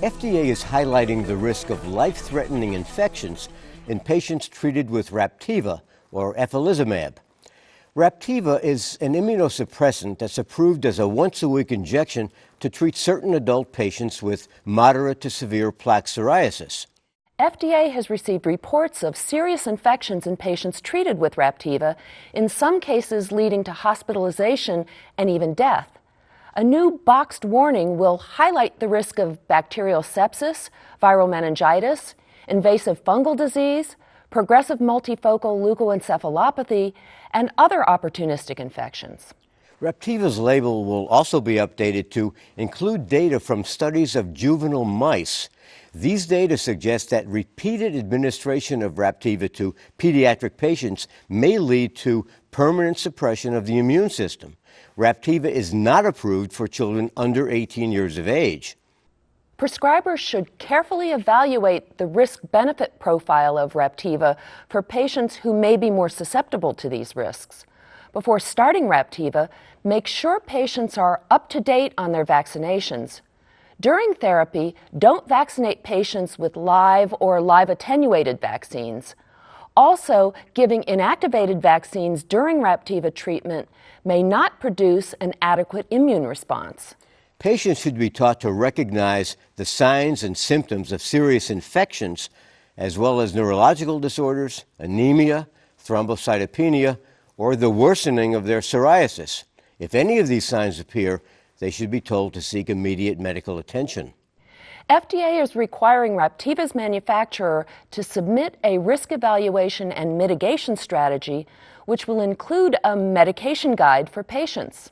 FDA is highlighting the risk of life-threatening infections in patients treated with Raptiva, or eculizumab. Raptiva is an immunosuppressant that's approved as a once-a-week injection to treat certain adult patients with moderate to severe plaque psoriasis. FDA has received reports of serious infections in patients treated with Raptiva, in some cases leading to hospitalization and even death. A new boxed warning will highlight the risk of bacterial sepsis, viral meningitis, invasive fungal disease, progressive multifocal leukoencephalopathy, and other opportunistic infections. Raptiva's label will also be updated to include data from studies of juvenile mice. These data suggest that repeated administration of Raptiva to pediatric patients may lead to permanent suppression of the immune system. Raptiva is not approved for children under 18 years of age. Prescribers should carefully evaluate the risk-benefit profile of Raptiva for patients who may be more susceptible to these risks. Before starting Raptiva, make sure patients are up to date on their vaccinations. During therapy, don't vaccinate patients with live or live-attenuated vaccines. Also, giving inactivated vaccines during Raptiva treatment may not produce an adequate immune response. Patients should be taught to recognize the signs and symptoms of serious infections, as well as neurological disorders, anemia, thrombocytopenia, or the worsening of their psoriasis. If any of these signs appear, they should be told to seek immediate medical attention. FDA is requiring Raptiva's manufacturer to submit a risk evaluation and mitigation strategy, which will include a medication guide for patients.